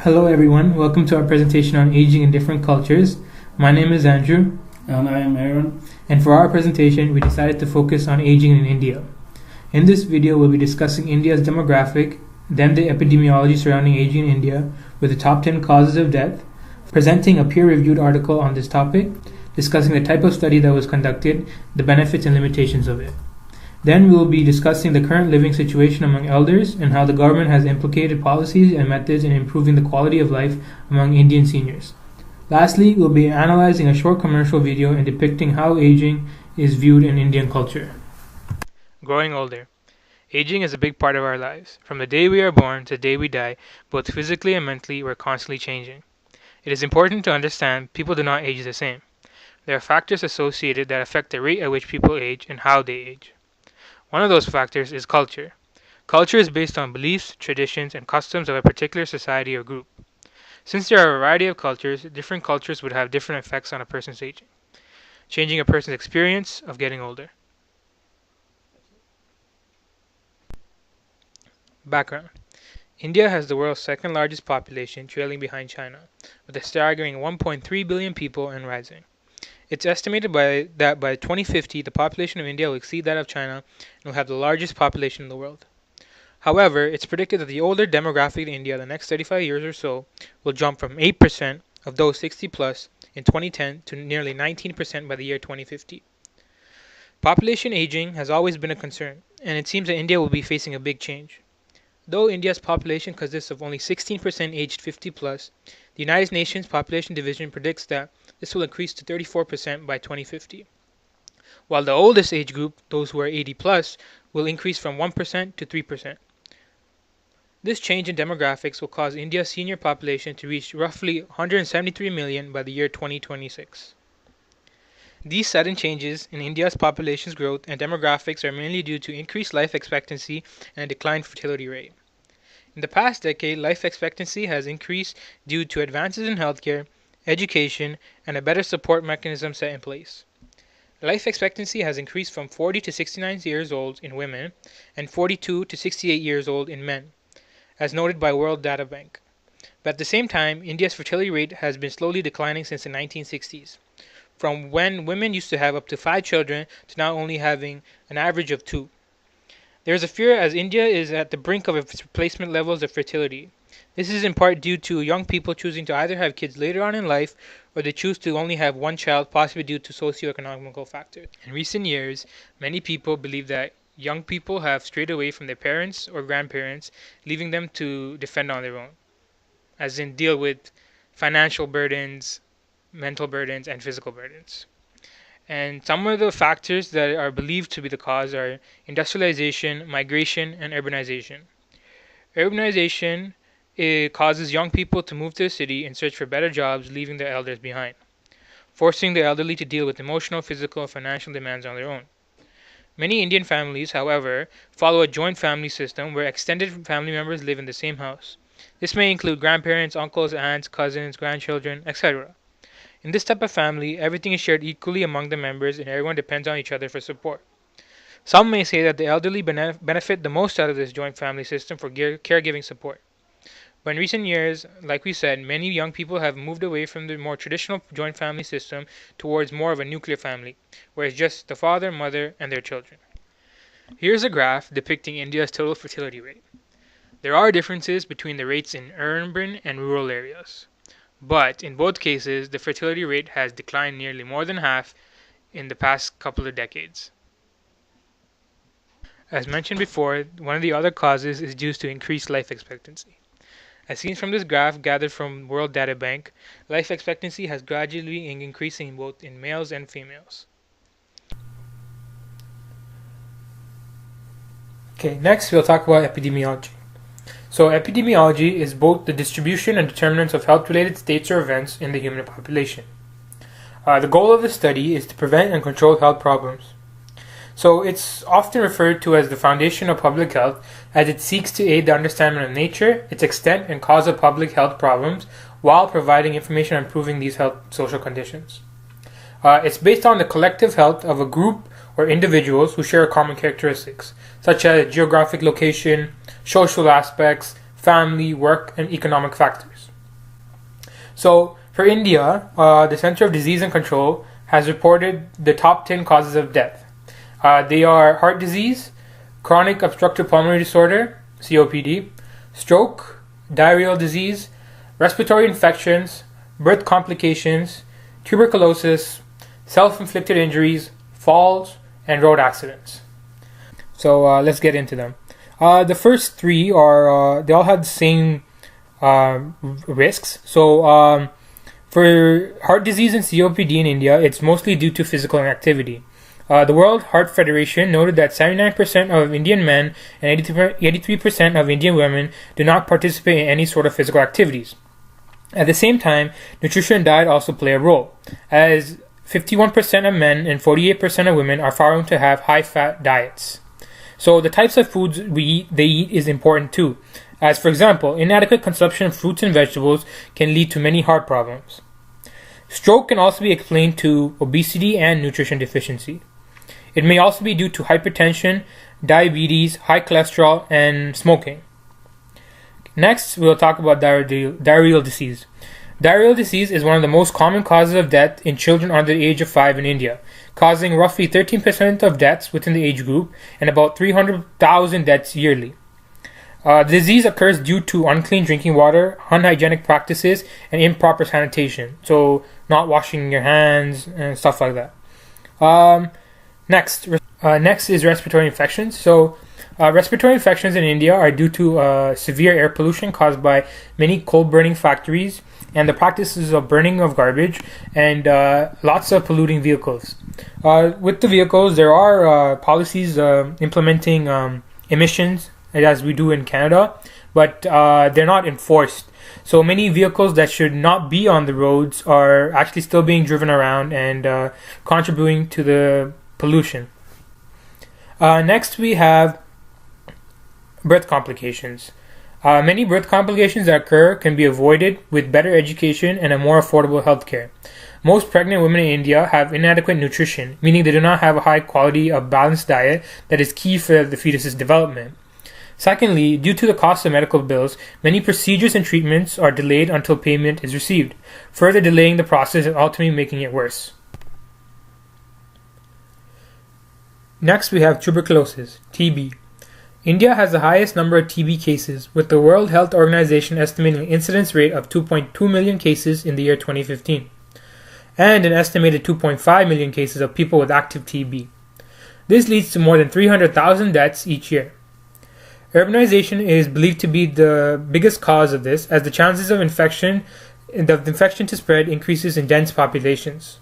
Hello everyone, welcome to our presentation on aging in different cultures. My name is Andrew. And I am Aaron. And for our presentation, we decided to focus on aging in India. In this video, we'll be discussing India's demographic, then the epidemiology surrounding aging in India with the top 10 causes of death, presenting a peer-reviewed article on this topic, discussing the type of study that was conducted, the benefits and limitations of it. Then we will be discussing the current living situation among elders and how the government has implicated policies and methods in improving the quality of life among Indian seniors. Lastly, we'll be analyzing a short commercial video and depicting how aging is viewed in Indian culture. Growing older. Aging is a big part of our lives. From the day we are born to the day we die, both physically and mentally, we're constantly changing. It is important to understand people do not age the same. There are factors associated that affect the rate at which people age and how they age. One of those factors is culture. Culture is based on beliefs, traditions, and customs of a particular society or group. Since there are a variety of cultures, different cultures would have different effects on a person's aging, changing a person's experience of getting older. Background. India has the world's second largest population, trailing behind China, with a staggering 1.3 billion people and rising. It's estimated that by 2050, the population of India will exceed that of China and will have the largest population in the world. However, it's predicted that the older demographic in India the next 35 years or so will jump from 8% of those 60 plus in 2010 to nearly 19% by the year 2050. Population aging has always been a concern, and it seems that India will be facing a big change. Though India's population consists of only 16% aged 50 plus, the United Nations Population Division predicts that this will increase to 34% by 2050. While the oldest age group, those who are 80 plus, will increase from 1% to 3%. This change in demographics will cause India's senior population to reach roughly 173 million by the year 2026. These sudden changes in India's population's growth and demographics are mainly due to increased life expectancy and a declined fertility rate. In the past decade, life expectancy has increased due to advances in healthcare, education, and a better support mechanism set in place. Life expectancy has increased from 40 to 69 years old in women and 42 to 68 years old in men, as noted by World Data Bank. But at the same time, India's fertility rate has been slowly declining since the 1960s, from when women used to have up to 5 children to now only having an average of 2. There is a fear as India is at the brink of its replacement levels of fertility. This is in part due to young people choosing to either have kids later on in life or they choose to only have one child, possibly due to socioeconomical factors. In recent years, many people believe that young people have strayed away from their parents or grandparents, leaving them to defend on their own, as in deal with financial burdens, mental burdens, and physical burdens. And some of the factors that are believed to be the cause are industrialization, migration, and urbanization. Urbanization causes young people to move to a city in search for better jobs, leaving their elders behind, forcing the elderly to deal with emotional, physical, and financial demands on their own. Many Indian families, however, follow a joint family system where extended family members live in the same house. This may include grandparents, uncles, aunts, cousins, grandchildren, etc. In this type of family, everything is shared equally among the members and everyone depends on each other for support. Some may say that the elderly benefit the most out of this joint family system for caregiving support. But in recent years, like we said, many young people have moved away from the more traditional joint family system towards more of a nuclear family, where it's just the father, mother, and their children. Here's a graph depicting India's total fertility rate. There are differences between the rates in urban and rural areas. But in both cases, the fertility rate has declined nearly more than half in the past couple of decades. As mentioned before, one of the other causes is due to increased life expectancy. As seen from this graph gathered from World Data Bank, life expectancy has gradually been increasing both in males and females. Okay, next we'll talk about epidemiology. So epidemiology is both the distribution and determinants of health-related states or events in the human population. The goal of the study is to prevent and control health problems. So it's often referred to as the foundation of public health as it seeks to aid the understanding of nature, its extent, and cause of public health problems while providing information on improving these health social conditions. It's based on the collective health of a group or individuals who share common characteristics, such as geographic location, social aspects, family, work, and economic factors. So for India, the Center of Disease and Control has reported the top 10 causes of death. They are heart disease, chronic obstructive pulmonary disorder, COPD, stroke, diarrheal disease, respiratory infections, birth complications, tuberculosis, self-inflicted injuries, falls, and road accidents. So let's get into them. The first three are they all have the same risks. So for heart disease and COPD in India, it's mostly due to physical inactivity. The World Heart Federation noted that 79% of Indian men and 83% of Indian women do not participate in any sort of physical activities. At the same time, nutrition and diet also play a role, as 51% of men and 48% of women are found to have high-fat diets. So the types of foods they eat is important too, as for example, inadequate consumption of fruits and vegetables can lead to many heart problems. Stroke can also be explained to obesity and nutrition deficiency. It may also be due to hypertension, diabetes, high cholesterol, and smoking. Next, we'll talk about diarrheal disease. Diarrheal disease is one of the most common causes of death in children under the age of 5 in India, causing roughly 13% of deaths within the age group and about 300,000 deaths yearly. The disease occurs due to unclean drinking water, unhygienic practices, and improper sanitation. So, not washing your hands and stuff like that. Next is respiratory infections. So, respiratory infections in India are due to severe air pollution caused by many coal-burning factories and the practices of burning of garbage and lots of polluting vehicles. With the vehicles, there are policies implementing emissions, as we do in Canada, but they're not enforced. So many vehicles that should not be on the roads are actually still being driven around and contributing to the pollution. Next, we have birth complications. Many birth complications that occur can be avoided with better education and a more affordable healthcare. Most pregnant women in India have inadequate nutrition, meaning they do not have a high quality of balanced diet that is key for the fetus's development. Secondly, due to the cost of medical bills, many procedures and treatments are delayed until payment is received, further delaying the process and ultimately making it worse. Next, we have tuberculosis, TB. India has the highest number of TB cases, with the World Health Organization estimating an incidence rate of 2.2 million cases in the year 2015, and an estimated 2.5 million cases of people with active TB. This leads to more than 300,000 deaths each year. Urbanization is believed to be the biggest cause of this, as the chances of infection to spread increases in dense populations.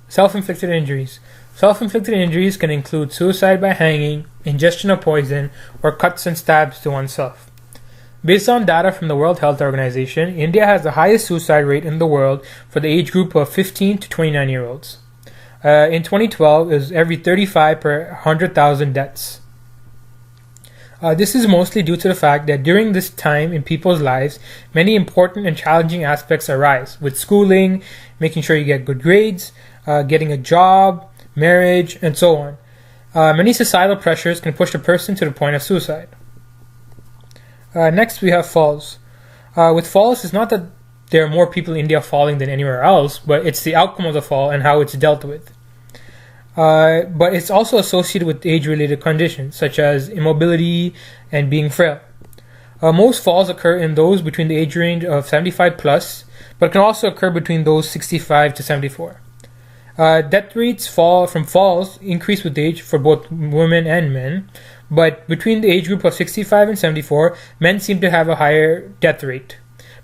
Self-inflicted injuries. Self-inflicted injuries can include suicide by hanging, ingestion of poison, or cuts and stabs to oneself. Based on data from the World Health Organization, India has the highest suicide rate in the world for the age group of 15 to 29-year-olds. In 2012, it was every 35 per 100,000 deaths. This is mostly due to the fact that during this time in people's lives, many important and challenging aspects arise, with schooling, making sure you get good grades, getting a job, marriage, and so on. Many societal pressures can push a person to the point of suicide. Next, we have falls. With falls, it's not that there are more people in India falling than anywhere else, but it's the outcome of the fall and how it's dealt with. But it's also associated with age-related conditions, such as immobility and being frail. Most falls occur in those between the age range of 75 plus, but can also occur between those 65 to 74. Death rates from falls increase with age for both women and men, but between the age group of 65 and 74, men seem to have a higher death rate.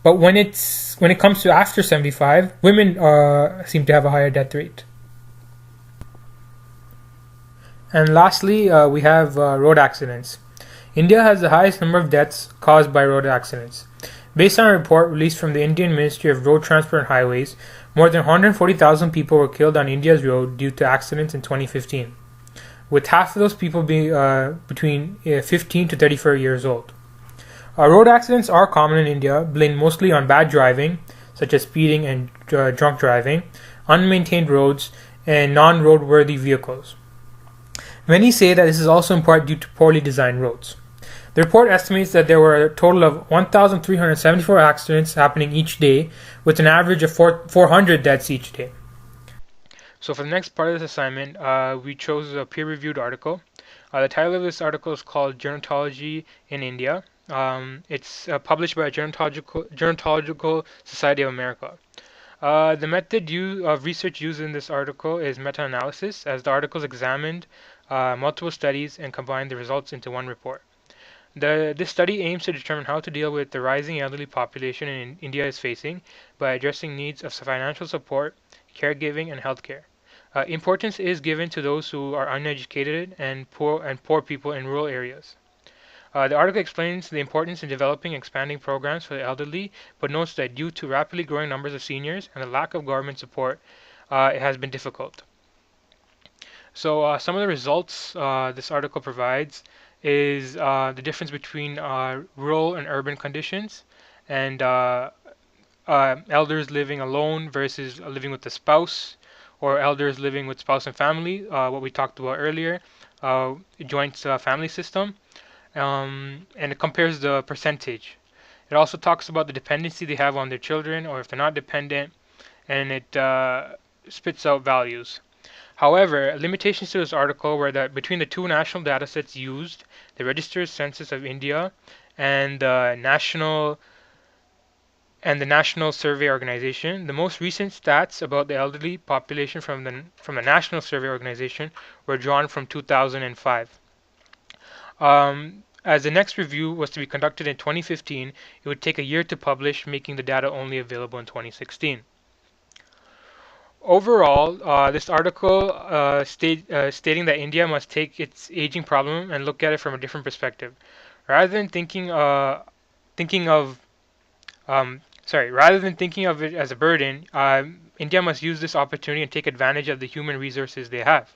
But when it comes to after 75, women seem to have a higher death rate. And lastly, we have road accidents. India has the highest number of deaths caused by road accidents. Based on a report released from the Indian Ministry of Road Transport and Highways, more than 140,000 people were killed on India's road due to accidents in 2015, with half of those people being between 15 to 34 years old. Road accidents are common in India, blamed mostly on bad driving, such as speeding and drunk driving, unmaintained roads, and non-roadworthy vehicles. Many say that this is also in part due to poorly designed roads. The report estimates that there were a total of 1,374 accidents happening each day, with an average of 400 deaths each day. So for the next part of this assignment, we chose a peer-reviewed article. The title of this article is called Gerontology in India. It's published by Gerontological Society of America. The method of research used in this article is meta-analysis, as the articles examined multiple studies and combined the results into one report. This study aims to determine how to deal with the rising elderly population India is facing by addressing needs of financial support, caregiving, and healthcare. Importance is given to those who are uneducated and poor people in rural areas. The article explains the importance in developing and expanding programs for the elderly, but notes that due to rapidly growing numbers of seniors and the lack of government support, it has been difficult. So some of the results this article provides is the difference between rural and urban conditions, and elders living alone versus living with a spouse, or elders living with spouse and family, what we talked about earlier, joint family system, and it compares the percentage. It also talks about the dependency they have on their children, or if they're not dependent, and it spits out values. However, limitations to this article were that between the two national datasets used, the Registered Census of India and the National Survey Organization, the most recent stats about the elderly population from the National Survey Organization were drawn from 2005. As the next review was to be conducted in 2015, it would take a year to publish, making the data only available in 2016. Overall, this article stating that India must take its aging problem and look at it from a different perspective, rather than thinking of it as a burden. India must use this opportunity and take advantage of the human resources they have,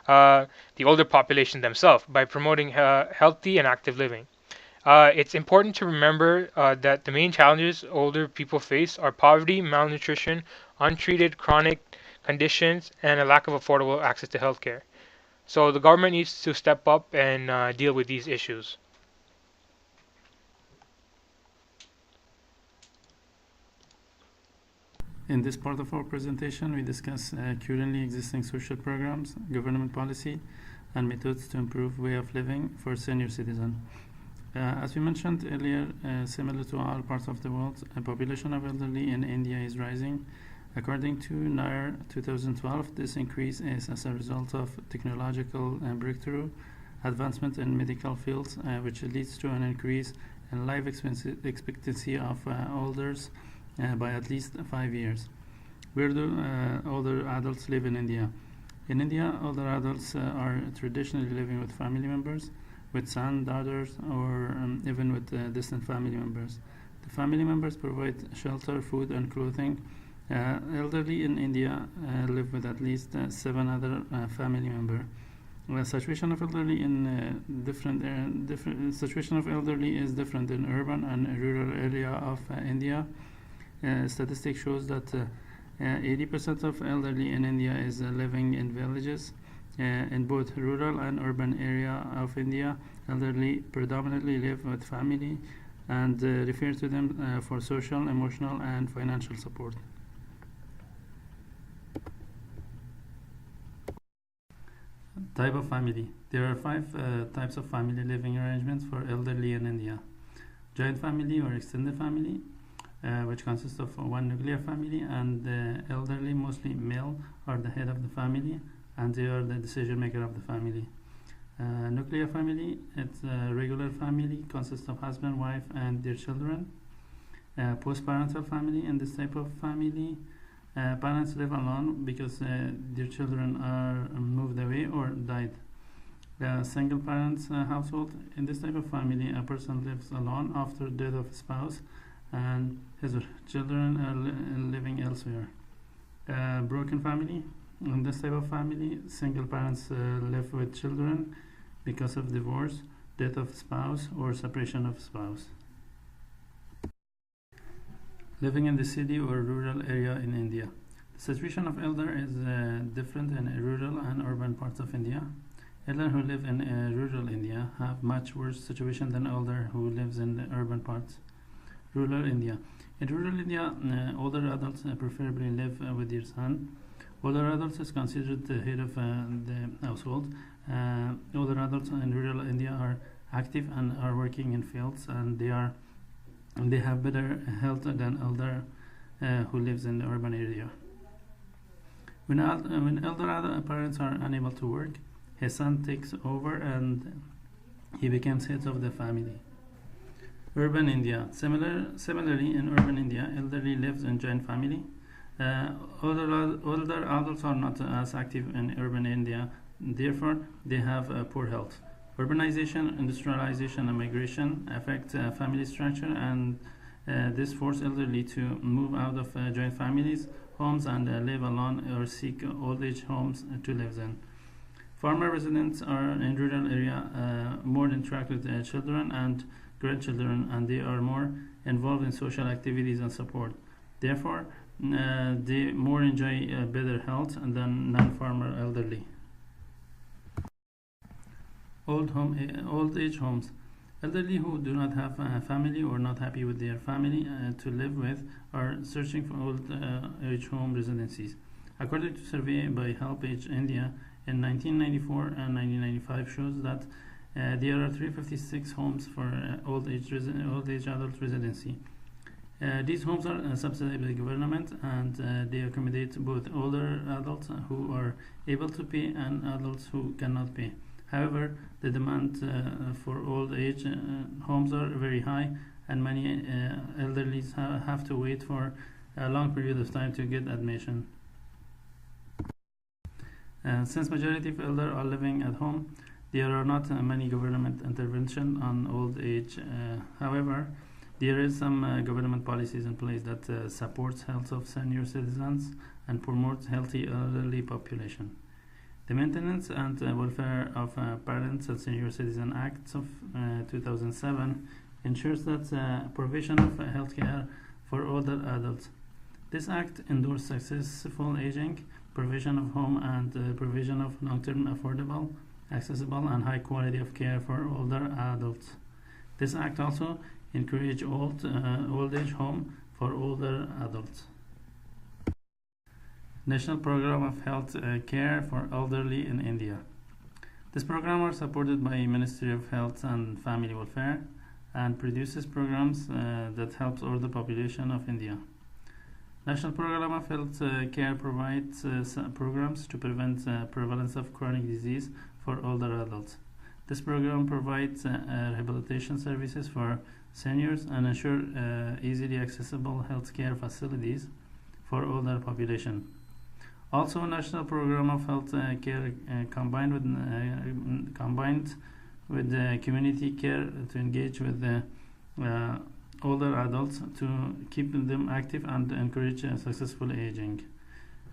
the older population themselves, by promoting healthy and active living. It's important to remember that the main challenges older people face are poverty, malnutrition, untreated chronic conditions, and a lack of affordable access to healthcare. So the government needs to step up and deal with these issues. In this part of our presentation, we discuss currently existing social programs, government policy, and methods to improve way of living for senior citizens. As we mentioned earlier, similar to all parts of the world, the population of elderly in India is rising. According to NIR 2012, this increase is as a result of technological breakthrough, advancement in medical fields, which leads to an increase in life expectancy of elders by at least 5 years. Where do older adults live in India? In India, older adults are traditionally living with family members, with sons, daughters, or even with distant family members. The family members provide shelter, food, and clothing. Elderly in India live with at least 7 other family members. Situation of elderly in situation of elderly is different in urban and rural area of India. Statistics shows that 80% of elderly in India is living in villages. In both rural and urban area of India, elderly predominantly live with family and refer to them for social, emotional, and financial support. Type of family. There are 5 types of family living arrangements for elderly in India. Joint family or extended family, which consists of one nuclear family, and the elderly, mostly male, are the head of the family, and they are the decision maker of the family. Nuclear family, it's a regular family, consists of husband, wife, and their children. Post-parental family, in this type of family, parents live alone because their children are moved away or died. Single parents household, in this type of family, a person lives alone after death of a spouse, and his children are living elsewhere. Broken family, in this type of family, single parents live with children because of divorce, death of spouse, or separation of spouse. Living in the city or rural area in India. The situation of elder is different in rural and urban parts of India. Elderly who live in rural India have much worse situation than elder who lives in the urban parts. Rural India. In rural India, older adults preferably live with their son. Older adults is considered the head of the household. Older adults in rural India are active and are working in fields, and they have better health than elder who lives in the urban area. When elder parents are unable to work, his son takes over and he becomes head of the family. Urban India. Similarly, in urban India, elderly lives in joint family. Older adults are not as active in urban India, therefore they have poor health. Urbanization, industrialization, and migration affect family structure, and this forces elderly to move out of joint families, homes, and live alone or seek old age homes to live in. Farmer residents are in rural area more interact with children and grandchildren, and they are more involved in social activities and support. Therefore, they more enjoy better health than non-farmer elderly. Old age homes. Elderly who do not have a family or not happy with their family to live with are searching for old age home residencies. According to survey by Help Age India in 1994 and 1995 shows that there are 356 homes for old age adult residency. These homes are subsidized by the government, and they accommodate both older adults who are able to pay and adults who cannot pay. However, the demand for old age homes are very high, and many elderly have to wait for a long period of time to get admission. Since majority of elders are living at home, there are not many government intervention on old age. However, there is some government policies in place that supports health of senior citizens and promotes healthy elderly population. The Maintenance and Welfare of Parents and Senior Citizen Act of 2007 ensures that provision of health care for older adults. This act endorses successful aging, provision of home, and provision of long-term affordable, accessible, and high quality of care for older adults. This act also encourages old age home for older adults. National Program of Health Care for Elderly in India. This program is supported by Ministry of Health and Family Welfare and produces programs that helps older population of India. National Program of Health Care provides programs to prevent prevalence of chronic disease for older adults. This program provides rehabilitation services for seniors and ensure easily accessible healthcare facilities for older population. Also, National Program of Health Care combined with community care to engage with older adults to keep them active and encourage successful aging.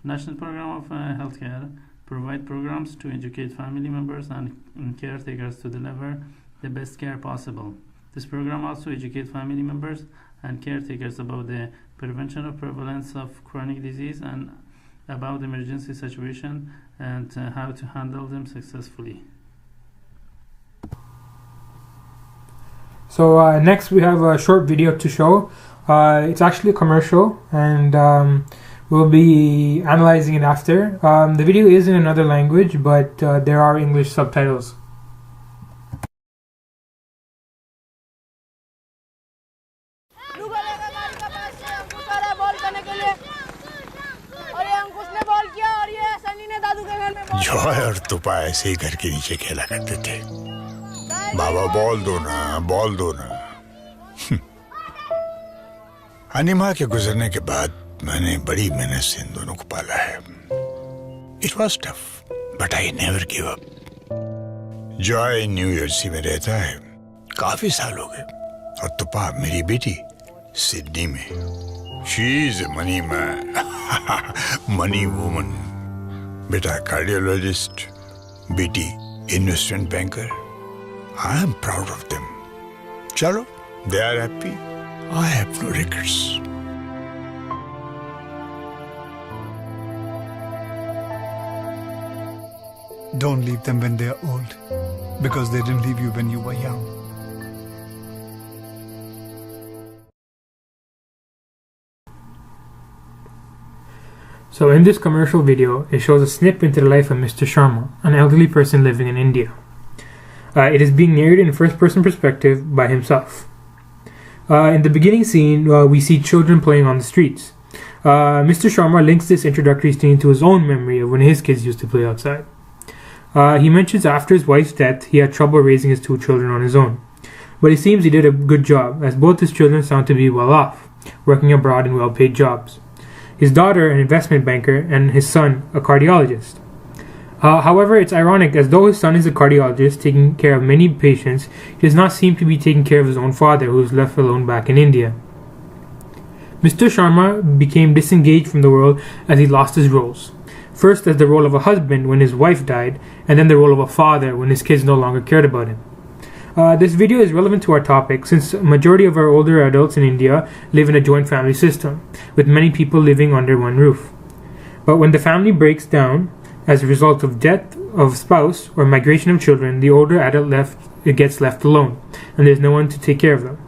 National Program of Health Care provide programs to educate family members and caretakers to deliver the best care possible. This program also educates family members and caretakers about the prevention of prevalence of chronic disease and about emergency situation and how to handle them successfully. So next we have a short video to show. It's actually a commercial, and we'll be analyzing it after. The video is in another language, but there are English subtitles. Joy और तुपा ऐसे ही घर के नीचे खेला करते थे। बाबा ball दो ना। अनिमा के गुजरने के बाद मैंने बड़ी मेहनत से इन दोनों को पाला है। It was tough, but I never give up. Joy new Jersey में रहता है, काफी साल हो गए, और तुपा मेरी बेटी सिडनी में। She is a money man, money woman. बेटा कार्डियोलॉजिस्ट, बेटी investment banker. I am proud of them. चलो, they are happy. I have no regrets. Don't leave them when they are old, because they didn't leave you when you were young. So in this commercial video, it shows a snip into the life of Mr. Sharma, an elderly person living in India. It is being narrated in first-person perspective by himself. In the beginning scene, we see children playing on the streets. Mr. Sharma links this introductory scene to his own memory of when his kids used to play outside. He mentions after his wife's death, he had trouble raising his two children on his own. But it seems he did a good job, as both his children sound to be well off, working abroad in well-paid jobs. His daughter, an investment banker, and his son, a cardiologist. However, it's ironic, as though his son is a cardiologist taking care of many patients, he does not seem to be taking care of his own father, who was left alone back in India. Mr. Sharma became disengaged from the world as he lost his roles. First as the role of a husband when his wife died, and then the role of a father when his kids no longer cared about him. This video is relevant to our topic since a majority of our older adults in India live in a joint family system, with many people living under one roof. But when the family breaks down as a result of death of spouse or migration of children, the older adult gets left alone, and there's no one to take care of them.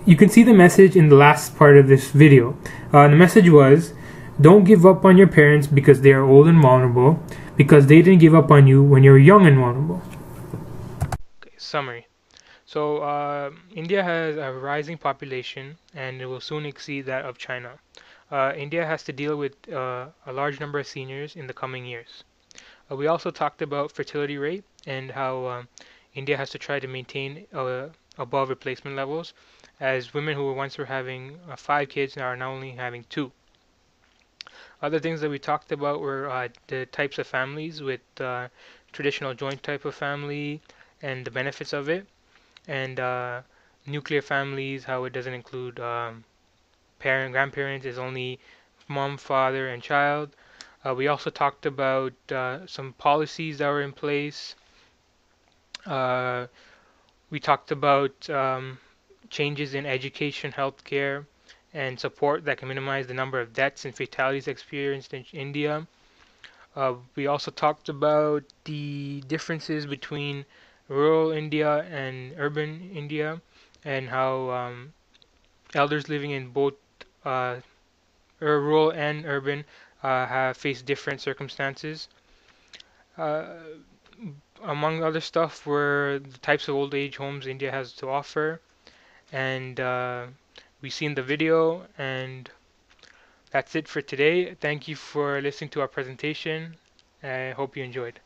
You can see the message in the last part of this video. The message was, don't give up on your parents because they are old and vulnerable, because they didn't give up on you when you were young and vulnerable. Summary. So India has a rising population and it will soon exceed that of China. India has to deal with a large number of seniors in the coming years. We also talked about fertility rate and how India has to try to maintain above replacement levels, as women who once were having 5 kids are now only having 2. Other things that we talked about were the types of families with traditional joint type of family and the benefits of it, and nuclear families, how it doesn't include grandparents, is only mom, father, and child. We also talked about some policies that were in place. We talked about changes in education, healthcare, and support that can minimize the number of deaths and fatalities experienced in India. We also talked about the differences between rural India and urban India, and how elders living in both rural and urban have faced different circumstances. Uh, Among other stuff were the types of old age homes India has to offer, and we've seen the video, and that's it for today. Thank you for listening to our presentation. I hope you enjoyed.